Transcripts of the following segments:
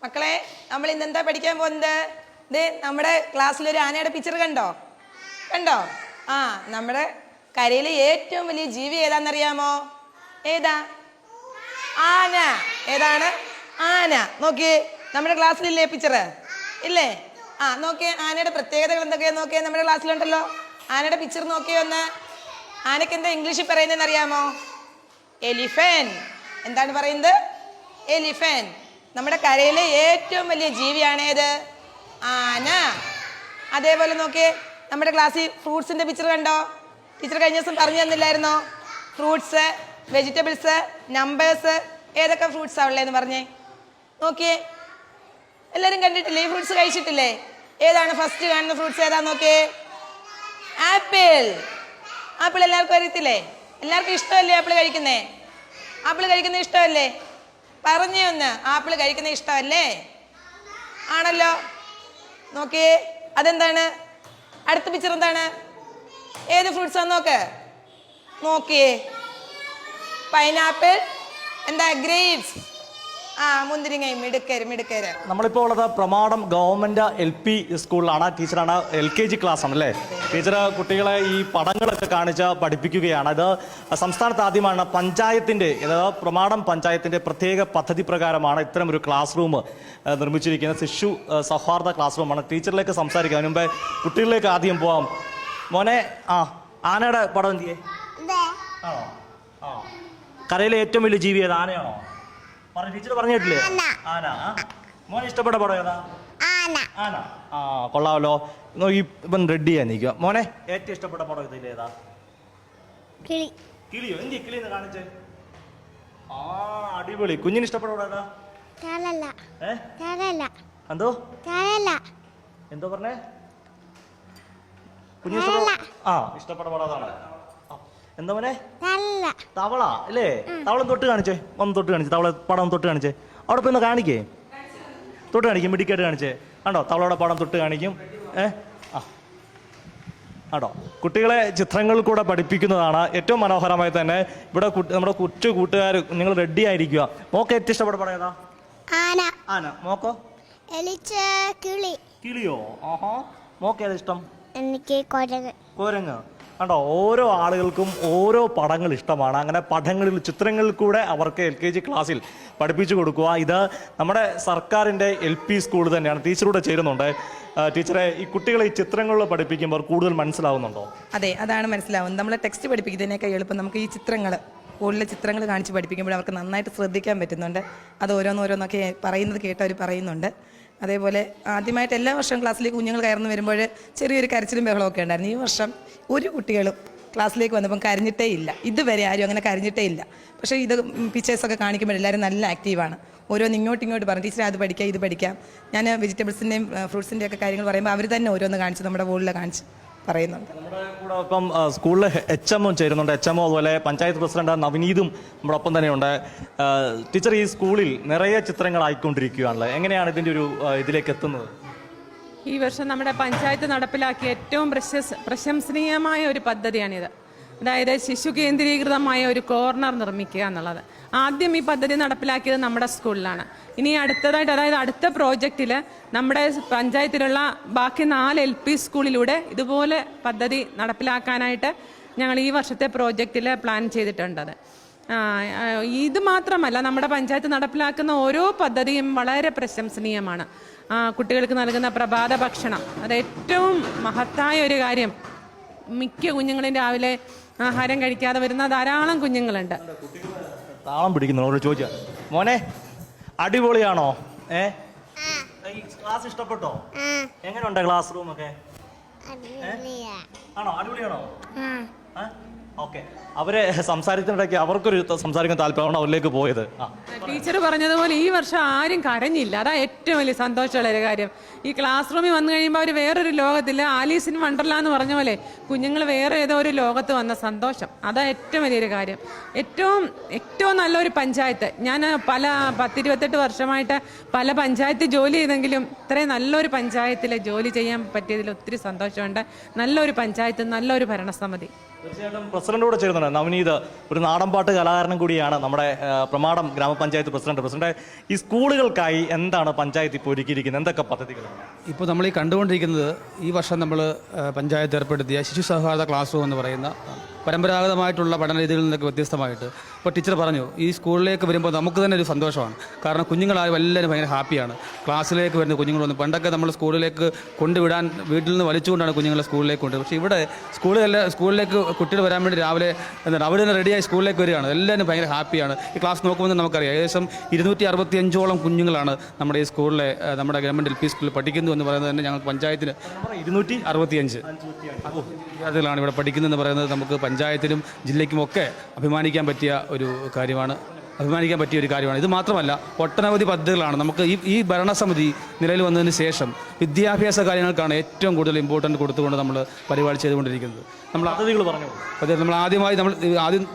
മക്കളെ, നമ്മൾ ഇന്ന് എന്താ പഠിക്കാൻ പോകുന്നത്? ഇത് നമ്മുടെ ക്ലാസ്സിലൊരു ആനയുടെ പിക്ചർ കണ്ടോ? ആ, നമ്മുടെ കരയിലെ ഏറ്റവും വലിയ ജീവി ഏതാണെന്നറിയാമോ? ഏതാ? ആന. ഏതാണ്? ആന. നോക്കിയേ, നമ്മുടെ ക്ലാസ്സിലില്ലേ പിക്ചർ? ഇല്ലേ? ആ, നോക്കിയേ, ആനയുടെ പ്രത്യേകതകൾ എന്തൊക്കെയാ നോക്കിയേ. നമ്മുടെ ക്ലാസ്സിലുണ്ടല്ലോ. ആനയുടെ പിക്ചർ നോക്കിയേ ഒന്ന്. ആനയ്ക്ക് എന്താ ഇംഗ്ലീഷിൽ പറയുന്നതെന്ന് അറിയാമോ? എലിഫന്റ്. എന്താണ് പറയുന്നത്? എലിഫന്റ്. നമ്മുടെ കരയിലെ ഏറ്റവും വലിയ ജീവിയാണ് ഏത്? ആന. അതേപോലെ നോക്കിയേ, നമ്മുടെ ക്ലാസ്സിൽ ഫ്രൂട്ട്സിന്റെ പിക്ചർ കണ്ടോ? ടീച്ചർ കഴിഞ്ഞ ദിവസം പറഞ്ഞു തന്നില്ലായിരുന്നോ? ഫ്രൂട്ട്സ്, വെജിറ്റബിൾസ്, നമ്പേഴ്സ്, ഏതൊക്കെ ഫ്രൂട്ട്സാണ് ഉള്ളതെന്ന് പറഞ്ഞേ. നോക്കിയേ, എല്ലാവരും കണ്ടിട്ടില്ലേ? ഈ ഫ്രൂട്ട്സ് കഴിച്ചിട്ടില്ലേ? ഏതാണ് ഫസ്റ്റ് കാണുന്ന ഫ്രൂട്ട്സ്? ഏതാ നോക്കിയേ? ആപ്പിൾ. ആപ്പിൾ എല്ലാവർക്കും അറിയത്തില്ലേ? എല്ലാവർക്കും ഇഷ്ടമല്ലേ ആപ്പിൾ കഴിക്കുന്നേ? ആപ്പിൾ കഴിക്കുന്നത് ഇഷ്ടമല്ലേ? പറഞ്ഞേ ഒന്ന്. ആപ്പിൾ കഴിക്കുന്നത് ഇഷ്ടമല്ലേ? ആണല്ലോ. നോക്കിയേ, അതെന്താണ്? അടുത്ത പിക്ചർ എന്താണ്? ഏത് ഫ്രൂട്ട്സ് ആണ് നോക്ക്. നോക്കിയേ, പൈനാപ്പിൾ. എന്താ? ഗ്രേപ്സ്. ആ, മുന്തിരിങ്ങയും. മിടുക്കര്. നമ്മളിപ്പോൾ ഉള്ളത് പ്രമാടം ഗവൺമെന്റ് LP സ്കൂളിലാണ്. ടീച്ചറാണ് LKG ക്ലാസ് ആണല്ലേ? ടീച്ചർ കുട്ടികളെ ഈ പടങ്ങളൊക്കെ കാണിച്ച് പഠിപ്പിക്കുകയാണ്. ഇത് സംസ്ഥാനത്ത് ആദ്യമാണ് പഞ്ചായത്തിന്റെ, പ്രമാടം പഞ്ചായത്തിന്റെ പ്രത്യേക പദ്ധതി പ്രകാരമാണ് ഇത്തരം ഒരു ക്ലാസ് റൂം നിർമ്മിച്ചിരിക്കുന്നത്. ശിശു സൗഹാർദ്ദ ക്ലാസ് റൂമാണ്. ടീച്ചറിലേക്ക് സംസാരിക്കാം. അതിന് മുമ്പേ കുട്ടികളിലേക്ക് ആദ്യം പോവാം. മോനെ, ആനയുടെ പടം എന്തിയേ? ആണോ? കരയിലെ ഏറ്റവും വലിയ ജീവി ഏത്? ആനയാണോ? ടീച്ചർ പറഞ്ഞിട്ടില്ലേ? ആന. മോനെ ഇഷ്ടപ്പെട്ട പടം ഏതാ? ആന. ആ, കൊള്ളാമല്ലോ. ഇപ്പം റെഡി ചെയ്യാൻ നിൽക്കുക. മോനെ, ഏറ്റവും ഇഷ്ടപ്പെട്ട പടം ഇതിലേതാ? കിളിയോ? എന്തി കിളിന്ന് കാണിച്ചേ? ആ, അടിപൊളി. കുഞ്ഞിന് ഇഷ്ടപ്പെട്ട പടം ഏതാ? എന്തോ പറഞ്ഞേ? കുഞ്ഞിന് ഇഷ്ടപ്പെട്ട പടം അതാണ്. എന്താ മോനെ? തവള അല്ലേ? തവളം തൊട്ട് കാണിച്ചേ. ഒന്ന് തൊട്ട് കാണിച്ചേ. തവള പടം തൊട്ട് കാണിച്ചേ. അവിടെ പോയി ഒന്ന് കാണിക്കേ. തൊട്ട് കാണിക്കും. മിടിക്കായിട്ട് കാണിച്ചേ. കണ്ടോ? തവളയുടെ പടം തൊട്ട് കാണിക്കും. ആണോ? കുട്ടികളെ ചിത്രങ്ങൾ കൂടെ പഠിപ്പിക്കുന്നതാണ്. ഏറ്റവും മനോഹരമായി തന്നെ ഇവിടെ നമ്മുടെ കൊച്ചു കൂട്ടുകാർ നിങ്ങൾ റെഡി ആയിരിക്കുക. മോക്ക് ഏറ്റവും ഇഷ്ടപ്പെട്ട പടം ഏതാ? ആന. മോക്കോ? കിളിയോ? ആഹാ. മോക്ക് ഏതാ ഇഷ്ടം? എനിക്ക് കുരങ്ങ്. കണ്ടോ? ഓരോ ആളുകൾക്കും ഓരോ പടങ്ങൾ ഇഷ്ടമാണ്. അങ്ങനെ പടങ്ങളിൽ, ചിത്രങ്ങളിൽ കൂടെ അവർക്ക് LKG ക്ലാസ്സിൽ പഠിപ്പിച്ചു കൊടുക്കുക. ഇത് നമ്മുടെ സർക്കാരിൻ്റെ LP സ്കൂൾ തന്നെയാണ്. ടീച്ചറൂടെ ചേരുന്നുണ്ട്. ടീച്ചറെ, ഈ കുട്ടികളെ ഈ ചിത്രങ്ങളിൽ പഠിപ്പിക്കുമ്പോൾ കൂടുതൽ മനസ്സിലാവുന്നുണ്ടോ? അതെ, അതാണ് മനസ്സിലാവുന്നത്. നമ്മൾ ടെക്സ്റ്റ് പഠിപ്പിക്കുന്നതിനേക്കാൾ എളുപ്പം നമുക്ക് ഈ ചിത്രങ്ങൾ, കൂടുതൽ ചിത്രങ്ങൾ കാണിച്ച് പഠിപ്പിക്കുമ്പോൾ അവർക്ക് നന്നായിട്ട് ശ്രദ്ധിക്കാൻ പറ്റുന്നുണ്ട്. അത് ഓരോന്നോരോന്നൊക്കെ പറയുന്നത് കേട്ട് അവർ പറയുന്നുണ്ട്. അതേപോലെ ആദ്യമായിട്ട് എല്ലാ വർഷവും ക്ലാസ്സിലേക്ക് കുഞ്ഞുങ്ങൾ കയറുന്നു വരുമ്പോൾ ചെറിയൊരു കരച്ചിലും ബഹളമൊക്കെ ഉണ്ടായിരുന്നു. ഈ വർഷം ഒരു കുട്ടികളും ക്ലാസ്സിലേക്ക് വന്നപ്പം കരഞ്ഞിട്ടേ ഇല്ല. ഇതുവരെ ആരും അങ്ങനെ കരഞ്ഞിട്ടേ ഇല്ല. പക്ഷേ ഇത് പിക്ചേഴ്സൊക്കെ കാണിക്കുമ്പോൾ എല്ലാവരും നല്ല ആക്റ്റീവാണ്. ഓരോന്ന് ഇങ്ങോട്ട് പറയും, ടീച്ചറെ അത് പഠിക്കാം, ഇത് പഠിക്കാം. ഞാൻ വെജിറ്റബിൾസിൻ്റെയും ഫ്രൂട്ട്സിൻ്റെയും ഒക്കെ കാര്യങ്ങൾ പറയുമ്പോൾ അവർ തന്നെ ഓരോന്ന് കാണിച്ച് നമ്മുടെ ബോർഡിൽ കാണിച്ച് പറയുന്നുണ്ട്. നമ്മുടെ കൂടെ ഇപ്പം സ്കൂളിലെ HM ചേരുന്നുണ്ട്. HM അതുപോലെ പഞ്ചായത്ത് പ്രസിഡന്റ് നവനീതും നമ്മുടെ ഒപ്പം തന്നെയുണ്ട്. ടീച്ചർ, ഈ സ്കൂളിൽ നിറയെ ചിത്രങ്ങളായിക്കൊണ്ടിരിക്കുകയാണല്ലോ. എങ്ങനെയാണ് ഇതിൻ്റെ ഒരു ഇതിലേക്ക് എത്തുന്നത്? ഈ വർഷം നമ്മുടെ പഞ്ചായത്ത് നടപ്പിലാക്കിയ ഏറ്റവും പ്രശംസനീയമായ ഒരു പദ്ധതിയാണിത്. അതായത് ശിശു കേന്ദ്രീകൃതമായ ഒരു കോർണർ നിർമ്മിക്കുക എന്നുള്ളത്. ആദ്യം ഈ പദ്ധതി നടപ്പിലാക്കിയത് നമ്മുടെ സ്കൂളിലാണ്. ഇനി അടുത്തതായിട്ട്, അതായത് അടുത്ത പ്രോജക്റ്റിൽ നമ്മുടെ പഞ്ചായത്തിലുള്ള ബാക്കി 4 LP സ്കൂളിലൂടെ ഇതുപോലെ പദ്ധതി നടപ്പിലാക്കാനായിട്ട് ഞങ്ങൾ ഈ വർഷത്തെ പ്രോജക്റ്റിൽ പ്ലാൻ ചെയ്തിട്ടുണ്ടത്. ഇത് മാത്രമല്ല, നമ്മുടെ പഞ്ചായത്ത് നടപ്പിലാക്കുന്ന ഓരോ പദ്ധതിയും വളരെ പ്രശംസനീയമാണ്. കുട്ടികൾക്ക് നൽകുന്ന പ്രഭാത ഭക്ഷണം, അത് ഏറ്റവും മഹത്തായ ഒരു കാര്യം. മിക്ക കുഞ്ഞുങ്ങളും രാവിലെ ആഹാരം കഴിക്കാതെ വരുന്ന ധാരാളം കുഞ്ഞുങ്ങളുണ്ട്. താളം പിടിക്കുന്നു. ചോദിച്ചാ, മോനെ അടിപൊളിയാണോ? ക്ലാസ് ഇഷ്ടപ്പെട്ടോ? എങ്ങനെയുണ്ട് ക്ലാസ് റൂം ഒക്കെ? ആണോ? അടിപൊളിയാണോ? ഓക്കെ. അവരെ സംസാരിക്കുന്നിടയ്ക്ക് അവർക്കൊരു സംസാരിക്കാൻ താല്പര്യമാണ് അവരിലേക്ക് പോയത്. ടീച്ചർ പറഞ്ഞതുപോലെ ഈ വർഷം ആരും കരഞ്ഞില്ല. അതാ ഏറ്റവും വലിയ സന്തോഷമുള്ള ഒരു കാര്യം. ഈ ക്ലാസ് റൂമിൽ വന്നു കഴിയുമ്പോൾ അവർ വേറൊരു ലോകത്തില്ല. ആലീസ് ഇൻ വണ്ടർലാ എന്ന് പറഞ്ഞ പോലെ കുഞ്ഞുങ്ങൾ വേറെ ഏതോ ഒരു ലോകത്ത് വന്ന സന്തോഷം, അതാ ഏറ്റവും വലിയൊരു കാര്യം. ഏറ്റവും നല്ലൊരു പഞ്ചായത്ത്. ഞാൻ 10-28 വർഷമായിട്ട് പല പഞ്ചായത്ത് ജോലി ചെയ്തെങ്കിലും ഇത്രയും നല്ലൊരു പഞ്ചായത്തിൽ ജോലി ചെയ്യാൻ പറ്റിയതിൽ ഒത്തിരി സന്തോഷമുണ്ട്. നല്ലൊരു പഞ്ചായത്ത്, നല്ലൊരു ഭരണസമിതി. തീർച്ചയായിട്ടും പ്രസിഡന്റോട് ചേരുന്നുണ്ട് നവനീത്, ഒരു നാടൻപാട്ട് കലാകാരനും കൂടിയാണ് നമ്മുടെ പ്രമാടം ഗ്രാമപഞ്ചായത്ത് പ്രസിഡന്റ്. ഈ സ്കൂളുകൾക്കായി എന്താണ് പഞ്ചായത്ത് ഇപ്പോൾ ഒരുക്കിയിരിക്കുന്നത്, എന്തൊക്കെ പദ്ധതികളാണ്? ഇപ്പോൾ നമ്മൾ ഈ കണ്ടുകൊണ്ടിരിക്കുന്നത് ഈ വർഷം നമ്മൾ പഞ്ചായത്ത് ഏർപ്പെടുത്തിയ ശിശു സൗഹാർദ്ദ ക്ലാസ് റൂം എന്ന് പറയുന്ന പരമ്പരാഗതമായിട്ടുള്ള പഠന രീതികളിൽ നിന്നൊക്കെ വ്യത്യസ്തമായിട്ട് ഇപ്പോൾ ടീച്ചർ പറഞ്ഞു, ഈ സ്കൂളിലേക്ക് വരുമ്പോൾ നമുക്ക് തന്നെ ഒരു സന്തോഷമാണ്. കാരണം കുഞ്ഞുങ്ങളായും എല്ലാവരും ഭയങ്കര ഹാപ്പിയാണ്. ക്ലാസ്സിലേക്ക് വരുന്ന കുഞ്ഞുങ്ങളൊന്നും പണ്ടൊക്കെ നമ്മൾ സ്കൂളിലേക്ക് കൊണ്ടുവിടാൻ വീട്ടിൽ നിന്ന് വലിച്ചുകൊണ്ടാണ് കുഞ്ഞുങ്ങളെ സ്കൂളിലേക്ക് കൊണ്ടുപോകുന്നത്. പക്ഷേ ഇവിടെ സ്കൂളിലേക്ക് കുട്ടികൾ വരാൻ വേണ്ടി രാവിലെ എന്താണ് അവിടെ നിന്ന് റെഡിയായി സ്കൂളിലേക്ക് വരികയാണ്. എല്ലാവരും ഭയങ്കര ഹാപ്പിയാണ്. ഈ ക്ലാസ് നോക്കുമ്പോൾ നമുക്കറിയാം ഏകദേശം 265ഓളം കുഞ്ഞുങ്ങളാണ് നമ്മുടെ ഈ സ്കൂളിലെ നമ്മുടെ ഗവൺമെൻറ് LP സ്കൂളിൽ പഠിക്കുന്നു എന്ന് പറയുന്നത് തന്നെ ഞങ്ങൾ പഞ്ചായത്തിന് 265 വിദ്യാർത്ഥികളാണ് ഇവിടെ പഠിക്കുന്നതെന്ന് പറയുന്നത് നമുക്ക് പഞ്ചായത്തിനും ജില്ലയ്ക്കുമൊക്കെ അഭിമാനിക്കാൻ പറ്റിയ ഒരു കാര്യമാണ്. ഇത് മാത്രമല്ല ഒട്ടനവധി പദ്ധതികളാണ് നമുക്ക് ഈ ഭരണസമിതി നിലയിൽ വന്നതിന് ശേഷം വിദ്യാഭ്യാസ കാര്യങ്ങൾക്കാണ് ഏറ്റവും കൂടുതൽ ഇമ്പോർട്ടൻ്റ് കൊടുത്തുകൊണ്ട് നമ്മൾ പരിപാടി ചെയ്തുകൊണ്ടിരിക്കുന്നത്. നമ്മൾ പദ്ധതികൾ പറഞ്ഞു. നമ്മൾ ആദ്യം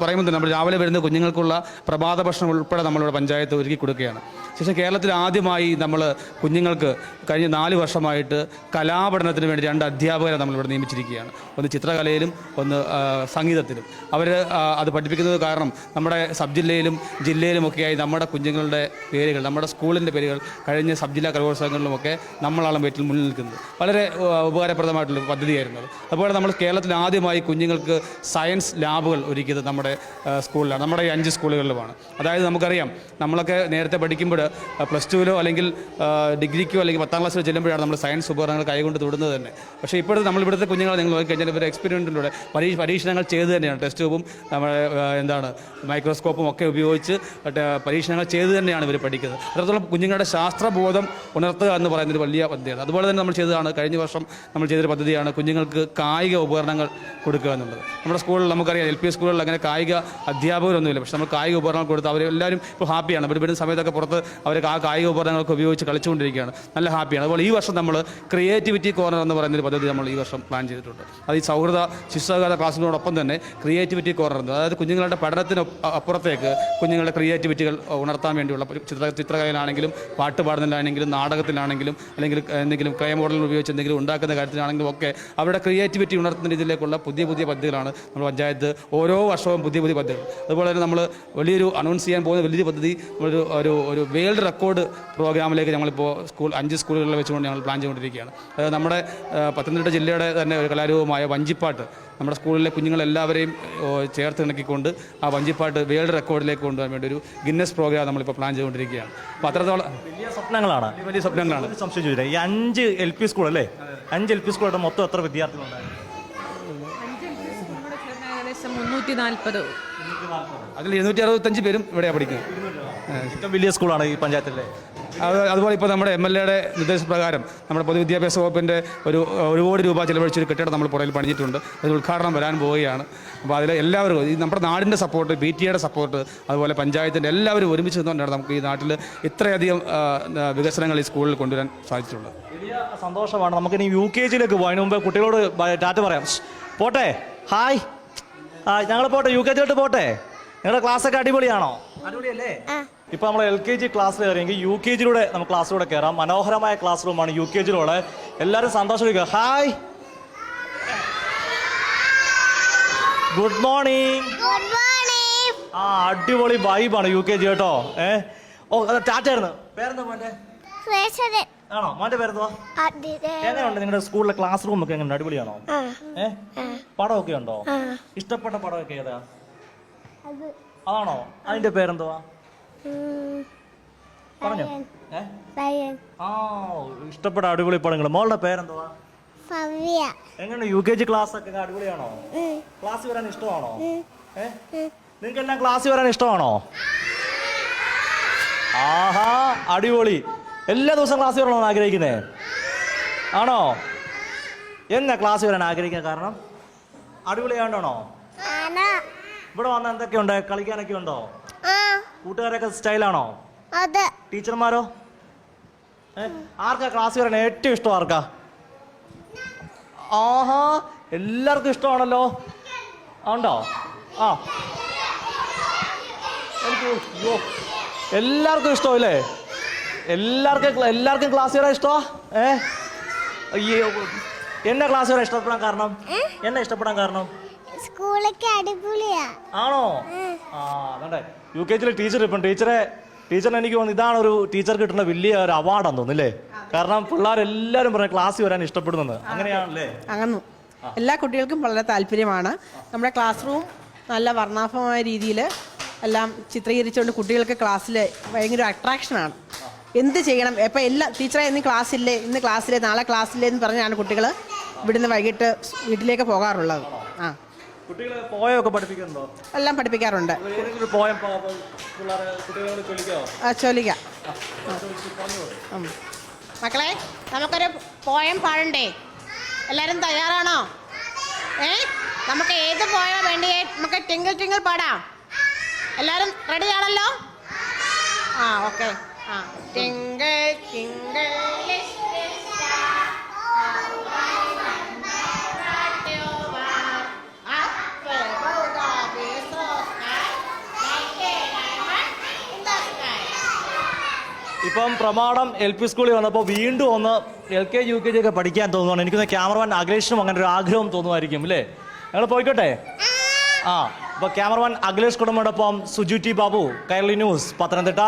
പറയുമ്പോൾ തന്നെ നമ്മൾ രാവിലെ വരുന്ന കുഞ്ഞുങ്ങൾക്കുള്ള പ്രഭാത ഭക്ഷണം ഉൾപ്പെടെ നമ്മളിവിടെ പഞ്ചായത്ത് ഒരുക്കി കൊടുക്കുകയാണ്. ശേഷം കേരളത്തിൽ ആദ്യമായി നമ്മൾ കുഞ്ഞുങ്ങൾക്ക് കഴിഞ്ഞ 4 വർഷമായിട്ട് കലാപഠനത്തിന് വേണ്ടി 2 അധ്യാപകരെ നമ്മളിവിടെ നിയമിച്ചിരിക്കുകയാണ്. ഒന്ന് ചിത്രകലയിലും ഒന്ന് സംഗീതത്തിലും. അവർ അത് പഠിപ്പിക്കുന്നത് കാരണം നമ്മുടെ സബ് ജില്ലയിലുമൊക്കെയായി നമ്മുടെ കുഞ്ഞുങ്ങളുടെ പേരുകൾ, നമ്മുടെ സ്കൂളിൻ്റെ പേരുകൾ കഴിഞ്ഞ സബ് ജില്ലാ കലോത്സവങ്ങളിലുമൊക്കെ നമ്മളാണ് മുന്നിൽ നിൽക്കുന്നത്. വളരെ ഉപകാരപ്രദമായിട്ടുള്ള പദ്ധതിയായിരുന്നു അത്. അതുപോലെ നമ്മൾ കേരളത്തിൽ ആദ്യമായി കുഞ്ഞുങ്ങൾക്ക് സയൻസ് ലാബുകൾ ഒരുക്കിയത് നമ്മുടെ സ്കൂളിലാണ്, നമ്മുടെ ഈ 5 സ്കൂളുകളിലുമാണ്. അതായത് നമുക്കറിയാം നമ്മളൊക്കെ നേരത്തെ പഠിക്കുമ്പോൾ +2-ലോ അല്ലെങ്കിൽ ഡിഗ്രിക്കോ അല്ലെങ്കിൽ 10ാം ക്ലാസ്സിലോ ചെല്ലുമ്പോഴാണ് നമ്മൾ സയൻസ് ഉപകരണങ്ങൾ കൈകൊണ്ട് തൊടുന്നത് തന്നെ. പക്ഷേ ഇപ്പോഴത്തെ നമ്മൾ ഇവിടുത്തെ കുഞ്ഞുങ്ങളെ നിങ്ങൾ നോക്കിക്കഴിഞ്ഞാൽ ഇവർ എക്സ്പെരിമെൻറ്റിലൂടെ പരീക്ഷണങ്ങൾ ചെയ്ത് തന്നെയാണ് ടെസ്റ്റ് ട്യൂബും നമ്മുടെ മൈക്രോസ്കോപ്പും ഒക്കെ ഉപയോഗിച്ച് പരീക്ഷണങ്ങൾ ചെയ്ത് തന്നെയാണ് ഇവർ പഠിക്കുന്നത്. അത്രത്തോളം കുഞ്ഞുങ്ങളുടെ ശാസ്ത്രബോധം ഉണർത്തുക എന്ന് പറയുന്നൊരു വലിയ പദ്ധതിയാണ്. അതുപോലെ തന്നെ നമ്മൾ ചെയ്തതാണ് കഴിഞ്ഞ വർഷം നമ്മൾ ചെയ്തൊരു പദ്ധതിയാണ് കുഞ്ഞുങ്ങൾക്ക് കായിക ഉപകരണങ്ങൾ കൊടുക്കുക എന്നുള്ളത്. നമ്മുടെ സ്കൂളിൽ നമുക്കറിയാം LP സ്കൂളുകളിൽ അങ്ങനെ കായിക അധ്യാപകരൊന്നുമില്ല. പക്ഷേ നമ്മൾ കായിക ഉപകരണങ്ങൾ കൊടുത്ത് അവരെല്ലാവരും ഇപ്പോൾ ഹാപ്പിയാണ്. അവർ വരുന്ന സമയത്തൊക്കെ പുറത്ത് അവർ ആ കായിക ഉപകരണങ്ങളൊക്കെ ഉപയോഗിച്ച് കളിച്ചുകൊണ്ടിരിക്കുകയാണ്, നല്ല ഹാപ്പിയാണ്. അതുപോലെ ഈ വർഷം നമ്മൾ ക്രിയേറ്റിവിറ്റി കോർണർ എന്ന് പറയുന്നൊരു പദ്ധതി നമ്മൾ ഈ വർഷം പ്ലാൻ ചെയ്തിട്ടുണ്ട്. അത് ഈ ശിശു സൗഹാർദ്ദ ക്ലാസ്സിനോടൊപ്പം തന്നെ ക്രിയേറ്റിവിറ്റി കോർണർ, അതായത് കുഞ്ഞുങ്ങളുടെ പഠനത്തിന് അപ്പുറത്തേക്ക് കുഞ്ഞുങ്ങളുടെ ക്രിയേറ്റിവിറ്റികൾ ഉണർത്താൻ വേണ്ടിയുള്ള ചിത്രകലയിലാണെങ്കിലും പാട്ട് പാടുന്നതിലാണെങ്കിലും നാടകത്തിലാണെങ്കിലും അല്ലെങ്കിൽ എന്തെങ്കിലും ക്രൈ മോഡലുകൾ ഉപയോഗിച്ച് എന്തെങ്കിലും ഉണ്ടാക്കുന്ന കാര്യത്തിലാണെങ്കിലും ഒക്കെ അവരുടെ ക്രിയേറ്റിവിറ്റി ഉണർത്തുന്ന രീതിയിലേക്കുള്ള പുതിയ പദ്ധതികളാണ് നമ്മൾ പഞ്ചായത്ത് ഓരോ വർഷവും പുതിയ പദ്ധതികൾ. അതുപോലെ തന്നെ നമ്മൾ വലിയൊരു അനൗൺസ് ചെയ്യാൻ പോകുന്ന വലിയൊരു പദ്ധതി ഒരു വേൾഡ് റെക്കോർഡ് പ്രോഗ്രാമിലേക്ക് ഞങ്ങളിപ്പോൾ 5 സ്കൂളുകളിൽ വെച്ചുകൊണ്ട് ഞങ്ങൾ പ്ലാൻ ചെയ്തുകൊണ്ടിരിക്കുകയാണ്. അതായത് നമ്മുടെ പത്തനംതിട്ട ജില്ലയുടെ തന്നെ ഒരു കലാരൂപമായ വഞ്ചിപ്പാട്ട് നമ്മുടെ സ്കൂളിലെ കുഞ്ഞുങ്ങളെല്ലാവരെയും ചേർത്ത് ഇണക്കിക്കൊണ്ട് ആ വഞ്ചിപ്പാട്ട് വേൾഡ് റെക്കോർഡിലേക്ക് കൊണ്ടുപോകാൻ വേണ്ടി ഒരു ഗിന്നസ് പ്രോഗ്രാം നമ്മളിപ്പോൾ പ്ലാൻ ചെയ്തുകൊണ്ടിരിക്കുകയാണ്. അപ്പോൾ അത്രത്തോളം വലിയ സ്വപ്നങ്ങളാണ്. സംശയം ചോദിച്ചത് ഈ 5 LP സ്കൂൾ അല്ലേ, 5 LP സ്കൂളുടെ മൊത്തം എത്ര വിദ്യാർത്ഥികളുണ്ടായിരുന്നു? ഏകദേശം 340. അതിൽ 265 പേരും ഇവിടെയാണ് പഠിക്കുന്നത്. ഏറ്റവും വലിയ സ്കൂളാണ് ഈ പഞ്ചായത്തിലെ. അതുപോലെ ഇപ്പോൾ നമ്മുടെ MLA-യുടെ നിർദ്ദേശപ്രകാരം നമ്മുടെ പൊതുവിദ്യാഭ്യാസ വകുപ്പിൻ്റെ ഒരു 1 കോടി രൂപ ചിലവഴിച്ചൊരു കെട്ടിടം നമ്മൾ പുറകിൽ പണിഞ്ഞിട്ടുണ്ട്. അത് ഉദ്ഘാടനം വരാൻ പോവുകയാണ്. അപ്പോൾ അതിൽ എല്ലാവരും ഈ നമ്മുടെ നാടിൻ്റെ സപ്പോർട്ട്, PTA-യുടെ സപ്പോർട്ട്, അതുപോലെ പഞ്ചായത്തിൻ്റെ എല്ലാവരും ഒരുമിച്ച് നിന്നുകൊണ്ടാണ് നമുക്ക് ഈ നാട്ടിൽ ഇത്രയധികം വികസനങ്ങൾ ഈ സ്കൂളിൽ കൊണ്ടുവരാൻ സാധിച്ചിട്ടുള്ളത്. വലിയ സന്തോഷമാണ്. നമുക്കിനി UKG-യിലേക്ക് പോകാൻ മുമ്പ് കുട്ടികളോട് ടാറ്റ പറയാം. പോട്ടെ, ഹായ്, ഞങ്ങൾ പോട്ടെ, UKG-യിലോട്ട് പോട്ടെ. നിങ്ങളുടെ ക്ലാസ്സൊക്കെ അടിപൊളിയാണോ? അടിപൊളിയല്ലേ? ഇപ്പോൾ നമ്മൾ LKG ക്ലാസ്സിൽ കയറിയെങ്കിൽ UKG-യിലൂടെ നമുക്ക് ക്ലാസ്സിലൂടെ കയറാം. മനോഹരമായ ക്ലാസ് റൂമാണ് UKG-യിലൂടെ. എല്ലാവരും സന്തോഷിക്കുക. Hi, good morning. അടിപൊളി വൈബാണ് UKG കേട്ടോ. ടാറ്റായിരുന്നു. പേരെന്താ മോൻ്റെ? ആണോ? മോൻ്റെ പേരെന്തോ? എങ്ങനെയുണ്ട് നിങ്ങളുടെ സ്കൂളിലെ ക്ലാസ് റൂം ഒക്കെ? എങ്ങനെ അടിപൊളിയാണോ? പടമൊക്കെ ഉണ്ടോ? ഇഷ്ടപ്പെട്ട പടമൊക്കെ ഏതാ? അതാണോ? അതിന്റെ പേരെന്തുവാ പറഞ്ഞോ? ഇഷ്ടപ്പെട്ട അടിപൊളി പടങ്ങൾ. മോളുടെ പേരെന്തുവാ? എങ്ങനെ UKG ക്ലാസ് ഒക്കെ അടിപൊളിയാണോ? ക്ലാസ് വരാൻ ഇഷ്ടമാണോ? നിങ്ങൾക്ക് എല്ലാം ക്ലാസ് വരാൻ ഇഷ്ടമാണോ? ആഹാ, അടിപൊളി. എല്ലാ ദിവസവും ക്ലാസ് വരണമെന്ന് ആഗ്രഹിക്കുന്നേ ആണോ? എന്നാ ക്ലാസ് വരാൻ ആഗ്രഹിക്കാൻ കാരണം? അടിപൊളിയാണ്ടോ? ഇവിടെ വന്ന എന്തൊക്കെയുണ്ട്? കളിക്കാനൊക്കെ ഉണ്ടോ? കൂട്ടുകാരൊക്കെ സ്റ്റൈലാണോ? ടീച്ചർമാരോ? ആർക്കാ ക്ലാസ് വരാൻ ഏറ്റവും ഇഷ്ടം? ആർക്കാ? ആഹാ, എല്ലാവർക്കും ഇഷ്ടമാണല്ലോ. ഉണ്ടോ? എല്ലാവർക്കും ഇഷ്ടമല്ലേ? എല്ലാവർക്കും ക്ലാസ് വരാൻ ഇഷ്ടമാ? എന്നെ ക്ലാസ് വരാൻ ഇഷ്ടപ്പെടാൻ കാരണം? എന്നെ ഇഷ്ടപ്പെടാൻ കാരണം? സ്കൂളൊക്കെ അടിപൊളിയാ. ആണോ? ആ അതെ, UKG ടീച്ചർ ഇപ്പം ടീച്ചറിന് എനിക്ക് തോന്നുന്നു ഇതാണ് ഒരു ടീച്ചർ കിട്ടുന്ന വലിയ ഒരു അവാർഡാന്ന് തോന്നുന്നില്ലേ? കാരണം പിള്ളേരെല്ലാരും പറഞ്ഞ ക്ലാസ്സിൽ വരാൻ ഇഷ്ടപ്പെടുന്നത് അങ്ങനെയാണല്ലേ? അങ്ങനെ എല്ലാ കുട്ടികൾക്കും വളരെ താല്പര്യമാണ്. നമ്മുടെ ക്ലാസ് റൂം നല്ല വർണ്ണാഭമായ രീതിയിൽ എല്ലാം ചിത്രീകരിച്ചുകൊണ്ട് കുട്ടികൾക്ക് ക്ലാസ്സിൽ ഭയങ്കര അട്രാക്ഷനാണ്. എന്ത് ചെയ്യണം ഇപ്പം എല്ലാം ടീച്ചറെ ഇന്ന് ക്ലാസ്സില്ലേ, ഇന്ന് ക്ലാസ്സിലെ, നാളെ ക്ലാസ്സില്ലേ എന്ന് പറഞ്ഞാണ് കുട്ടികൾ ഇവിടുന്ന് വൈകിട്ട് വീട്ടിലേക്ക് പോകാറുള്ളത്. ആ, കുട്ടികളെ പോയൊക്കെ പഠിപ്പിക്കുന്നുണ്ടോ? എല്ലാം പഠിപ്പിക്കാറുണ്ട്. ഏതെങ്കിലും പോയം കുട്ടികളോട് ചൊല്ലിക്കാവോ? ചൊല്ലിക്കാം. മക്കളെ, നമുക്കൊരു പോയം പാടണ്ടേ? എല്ലാവരും തയ്യാറാണോ? നമുക്ക് ഏത് പോയാ വേണ്ടിയേ? നമുക്ക് ടിങ്കിൾ ടിങ്കിൾ പാടാം. എല്ലാവരും റെഡിയാണല്ലോ? ആ, ഓക്കെ. ആ, ടിങ്കിൾ ടിങ്കിൾ ഇപ്പം പ്രമാണം LP സ്കൂളിൽ വന്നപ്പോൾ വീണ്ടും ഒന്ന് LKG UKG ഒക്കെ പഠിക്കാൻ തോന്നുന്നു. എനിക്കൊന്ന് ക്യാമറമാൻ അഖിലേഷിനും അങ്ങനെ ഒരു ആഗ്രഹം തോന്നുമായിരിക്കും അല്ലേ? ഞങ്ങൾ പോയിക്കോട്ടെ? ആ, അപ്പോൾ ക്യാമറമാൻ അഖിലേഷ് കുടുംബത്തോടൊപ്പം സുജു ടി ബാബു, കൈരളി ന്യൂസ്, പത്തനംതിട്ട.